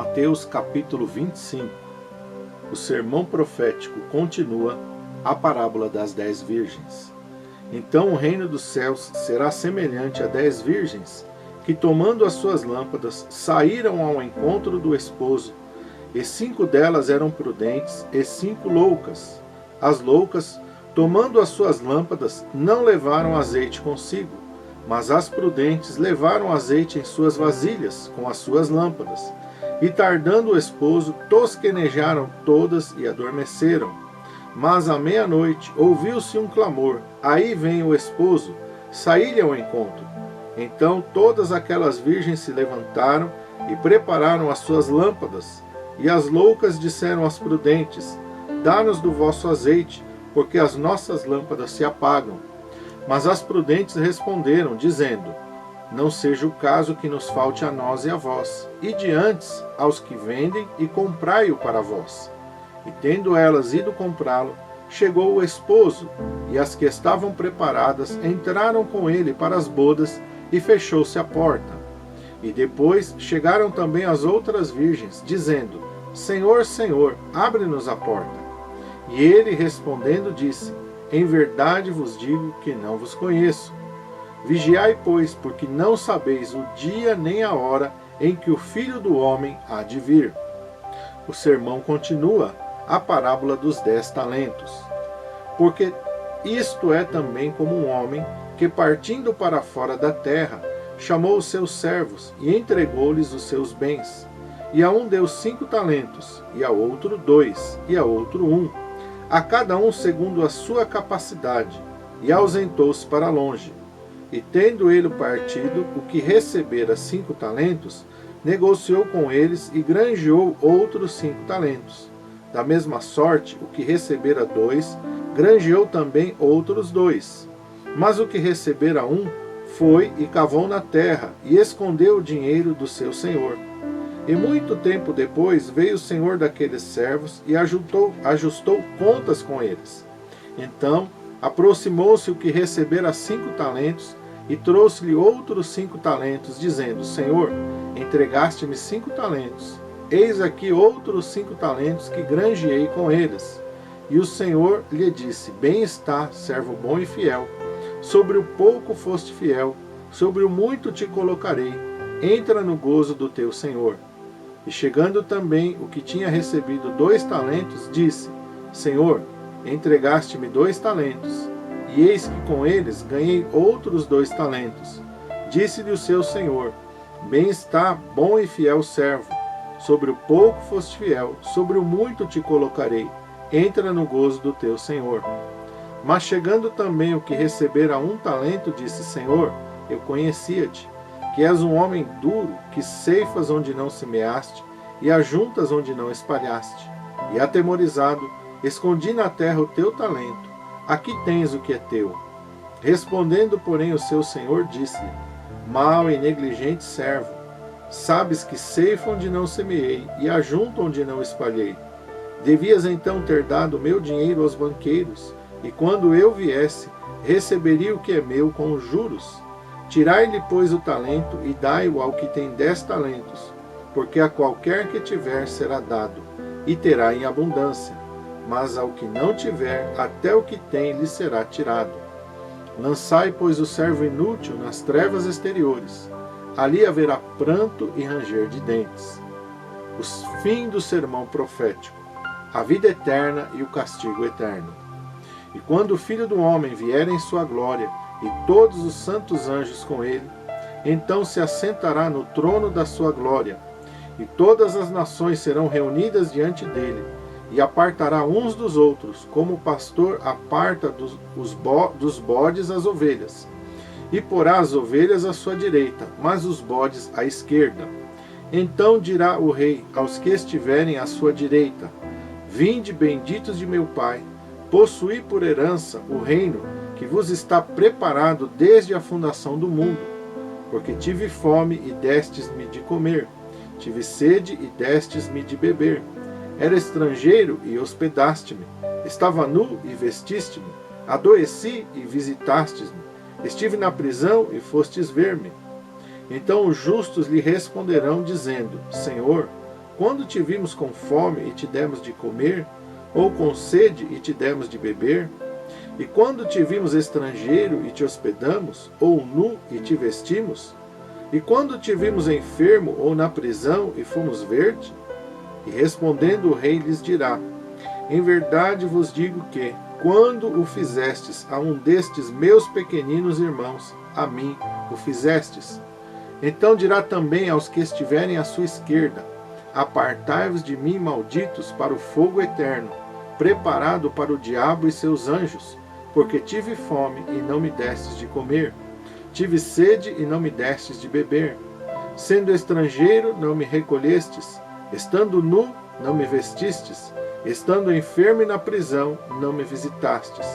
Mateus capítulo 25. O sermão profético continua a parábola das 10 virgens. Então o reino dos céus será semelhante a 10 virgens que, tomando as suas lâmpadas, saíram ao encontro do esposo, e 5 delas eram prudentes e 5 loucas. As loucas, tomando as suas lâmpadas, não levaram azeite consigo, mas as prudentes levaram azeite em suas vasilhas com as suas lâmpadas. E tardando o esposo, tosquenejaram todas e adormeceram. Mas à meia-noite ouviu-se um clamor: aí vem o esposo, saí-lhe ao encontro. Então todas aquelas virgens se levantaram e prepararam as suas lâmpadas. E as loucas disseram às prudentes: dá-nos do vosso azeite, porque as nossas lâmpadas se apagam. Mas as prudentes responderam, dizendo: não seja o caso que nos falte a nós e a vós, ide antes aos que vendem e comprai-o para vós. E tendo elas ido comprá-lo, chegou o esposo, e as que estavam preparadas entraram com ele para as bodas, e fechou-se a porta. E depois chegaram também as outras virgens, dizendo: Senhor, Senhor, abre-nos a porta. E ele, respondendo, disse: em verdade vos digo que não vos conheço. Vigiai, pois, porque não sabeis o dia nem a hora em que o Filho do Homem há de vir. O sermão continua, a parábola dos 10 talentos. Porque isto é também como um homem que, partindo para fora da terra, chamou os seus servos e entregou-lhes os seus bens. E a um deu 5 talentos, e a outro 2, e a outro 1, a cada um segundo a sua capacidade, e ausentou-se para longe. E tendo ele partido, o que recebera 5 talentos, negociou com eles e granjeou outros 5 talentos. Da mesma sorte, o que recebera 2, granjeou também outros 2. Mas o que recebera 1, foi e cavou na terra, e escondeu o dinheiro do seu senhor. E muito tempo depois veio o senhor daqueles servos e ajustou contas com eles. Então aproximou-se o que recebera 5 talentos, e trouxe-lhe outros 5 talentos, dizendo: Senhor, entregaste-me 5 talentos. Eis aqui outros 5 talentos que granjeei com eles. E o Senhor lhe disse: bem está, servo bom e fiel. Sobre o pouco foste fiel, sobre o muito te colocarei. Entra no gozo do teu Senhor. E chegando também o que tinha recebido 2 talentos, disse: Senhor, entregaste-me 2 talentos. E eis que com eles ganhei outros 2 talentos. Disse-lhe o seu senhor: bem está, bom e fiel servo. Sobre o pouco foste fiel, sobre o muito te colocarei. Entra no gozo do teu senhor. Mas chegando também o que recebera 1 talento, disse: Senhor, eu conhecia-te, que és um homem duro, que ceifas onde não semeaste, e ajuntas onde não espalhaste. E atemorizado, escondi na terra o teu talento. Aqui tens o que é teu. Respondendo, porém, o seu senhor disse-lhe: mau e negligente servo, sabes que ceifo onde não semeei, e ajunto onde não espalhei. Devias então ter dado o meu dinheiro aos banqueiros, e quando eu viesse, receberia o que é meu com os juros. Tirai-lhe, pois, o talento, e dai-o ao que tem 10 talentos, porque a qualquer que tiver será dado, e terá em abundância. Mas ao que não tiver, até o que tem lhe será tirado. Lançai, pois, o servo inútil nas trevas exteriores. Ali haverá pranto e ranger de dentes. O fim do sermão profético: a vida eterna e o castigo eterno. E quando o Filho do Homem vier em sua glória, e todos os santos anjos com ele, então se assentará no trono da sua glória, e todas as nações serão reunidas diante dele, e apartará uns dos outros, como o pastor aparta dos bodes as ovelhas. E porá as ovelhas à sua direita, mas os bodes à esquerda. Então dirá o rei aos que estiverem à sua direita: vinde, benditos de meu Pai, possuí por herança o reino que vos está preparado desde a fundação do mundo. Porque tive fome e destes-me de comer, tive sede e destes-me de beber. Era estrangeiro e hospedaste-me, estava nu e vestiste-me, adoeci e visitastes-me, estive na prisão e fostes ver-me. Então os justos lhe responderão, dizendo: Senhor, quando te vimos com fome e te demos de comer, ou com sede e te demos de beber? E quando te vimos estrangeiro e te hospedamos, ou nu e te vestimos? E quando te vimos enfermo ou na prisão e fomos ver-te? E respondendo o rei lhes dirá: em verdade vos digo que, quando o fizestes a um destes meus pequeninos irmãos, a mim o fizestes. Então dirá também aos que estiverem à sua esquerda: apartai-vos de mim, malditos, para o fogo eterno, preparado para o diabo e seus anjos, porque tive fome e não me destes de comer, tive sede e não me destes de beber, sendo estrangeiro não me recolhestes, estando nu não me vestistes, estando enfermo e na prisão não me visitastes.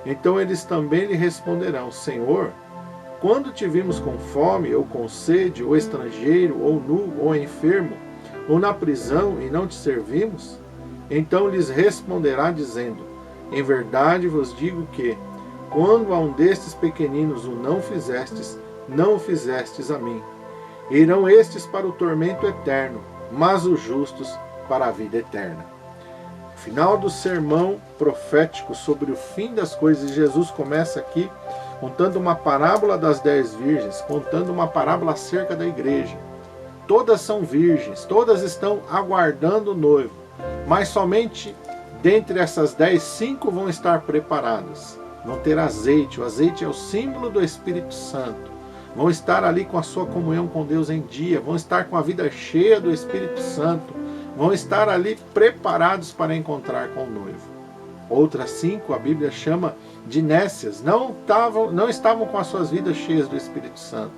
Então eles também lhe responderão: Senhor, quando te vimos com fome, ou com sede, ou estrangeiro, ou nu, ou enfermo, ou na prisão, e não te servimos? Então lhes responderá, dizendo: em verdade vos digo que, quando a um destes pequeninos o não fizestes, não o fizestes a mim. Irão estes para o tormento eterno, mas os justos para a vida eterna. Final do sermão profético sobre o fim das coisas. Jesus começa aqui contando uma parábola das 10 virgens, contando uma parábola acerca da igreja. Todas são virgens, todas estão aguardando o noivo, mas somente dentre essas 10, 5 vão estar preparadas. Vão ter azeite, o azeite é o símbolo do Espírito Santo. Vão estar ali com a sua comunhão com Deus em dia, vão estar com a vida cheia do Espírito Santo, vão estar ali preparados para encontrar com o noivo. Outras 5 a Bíblia chama de nécias, não estavam com as suas vidas cheias do Espírito Santo,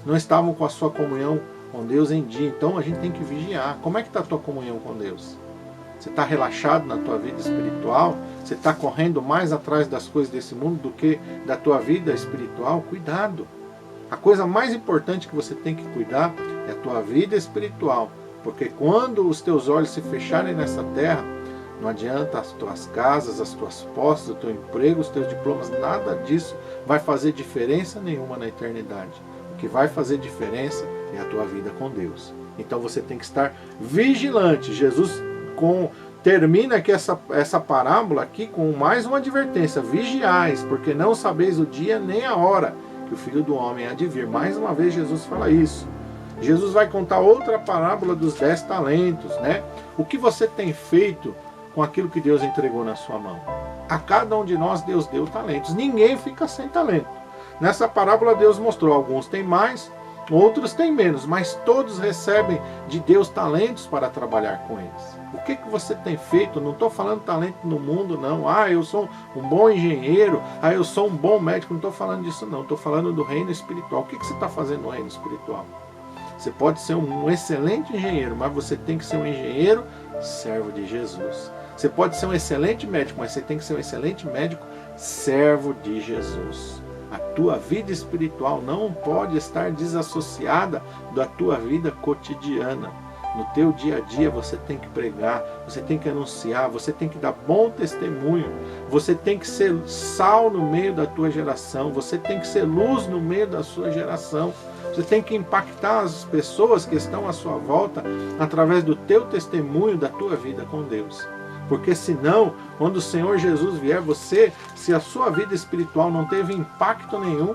não estavam com a sua comunhão com Deus em dia. Então a gente tem que vigiar. Como é que está a tua comunhão com Deus? Você está relaxado na tua vida espiritual? Você está correndo mais atrás das coisas desse mundo do que da tua vida espiritual? Cuidado! A coisa mais importante que você tem que cuidar é a tua vida espiritual, porque quando os teus olhos se fecharem nessa terra, não adianta as tuas casas, as tuas posses, o teu emprego, os teus diplomas, nada disso vai fazer diferença nenhuma na eternidade. O que vai fazer diferença é a tua vida com Deus. Então você tem que estar vigilante. Jesus termina aqui essa parábola aqui com mais uma advertência: vigiais, porque não sabeis o dia nem a hora que o Filho do Homem há de vir. Mais uma vez Jesus fala isso. Jesus vai contar outra parábola dos 10 talentos, né? O que você tem feito com aquilo que Deus entregou na sua mão? A cada um de nós Deus deu talentos. Ninguém fica sem talento. Nessa parábola Deus mostrou: alguns têm mais, outros têm menos, mas todos recebem de Deus talentos para trabalhar com eles. O que você tem feito? Não estou falando talento no mundo, não. Eu sou um bom engenheiro, eu sou um bom médico. Não estou falando disso, não. Estou falando do reino espiritual. O que você está fazendo no reino espiritual? Você pode ser um excelente engenheiro, mas você tem que ser um engenheiro servo de Jesus. Você pode ser um excelente médico, mas você tem que ser um excelente médico servo de Jesus. A tua vida espiritual não pode estar desassociada da tua vida cotidiana. No teu dia a dia você tem que pregar, você tem que anunciar, você tem que dar bom testemunho, você tem que ser sal no meio da tua geração, você tem que ser luz no meio da sua geração, você tem que impactar as pessoas que estão à sua volta através do teu testemunho, da tua vida com Deus. Porque senão, quando o Senhor Jesus vier, se a sua vida espiritual não teve impacto nenhum,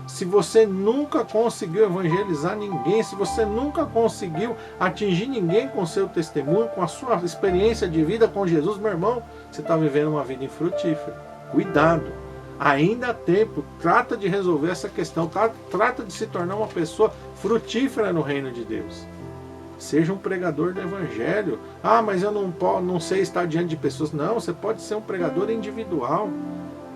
se você nunca conseguiu evangelizar ninguém, se você nunca conseguiu atingir ninguém com seu testemunho, com a sua experiência de vida com Jesus, meu irmão, você está vivendo uma vida infrutífera. Cuidado! Ainda há tempo, trata de resolver essa questão, trata de se tornar uma pessoa frutífera no reino de Deus. Seja um pregador do evangelho. Mas eu não sei estar diante de pessoas. Não, você pode ser um pregador individual,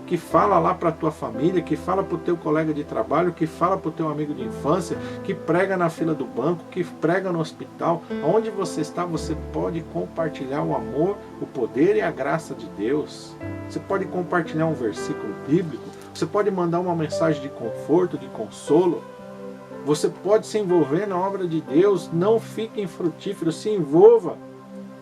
que fala lá para a tua família, que fala para o teu colega de trabalho, que fala para o teu amigo de infância, que prega na fila do banco, que prega no hospital. Onde você está, você pode compartilhar o amor, o poder e a graça de Deus. Você pode compartilhar um versículo bíblico, você pode mandar uma mensagem de conforto, de consolo. Você pode se envolver na obra de Deus. Não fique infrutífero, se envolva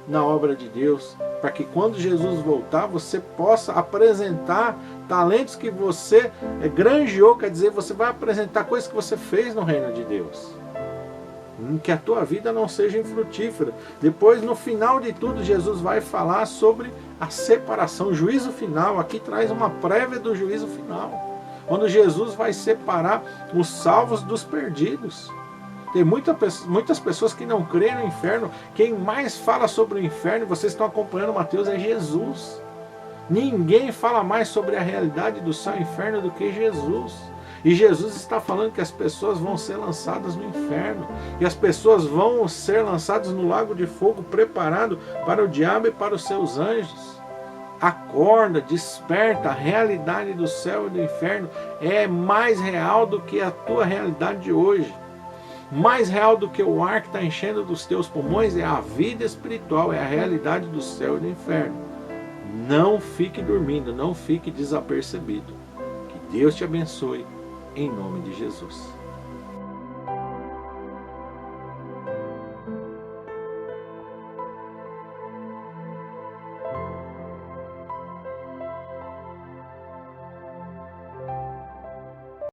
na obra de Deus, para que quando Jesus voltar, você possa apresentar talentos que você granjeou, quer dizer, você vai apresentar coisas que você fez no reino de Deus. Que a tua vida não seja infrutífera. Depois, no final de tudo, Jesus vai falar sobre a separação, o juízo final. Aqui traz uma prévia do juízo final, quando Jesus vai separar os salvos dos perdidos. Tem muitas pessoas que não creem no inferno. Quem mais fala sobre o inferno, vocês estão acompanhando Mateus, é Jesus. Ninguém fala mais sobre a realidade do céu e inferno do que Jesus. E Jesus está falando que as pessoas vão ser lançadas no inferno, e as pessoas vão ser lançadas no lago de fogo preparado para o diabo e para os seus anjos. Acorda, desperta, a realidade do céu e do inferno é mais real do que a tua realidade de hoje. Mais real do que o ar que está enchendo dos teus pulmões é a vida espiritual, é a realidade do céu e do inferno. Não fique dormindo, não fique desapercebido. Que Deus te abençoe, em nome de Jesus.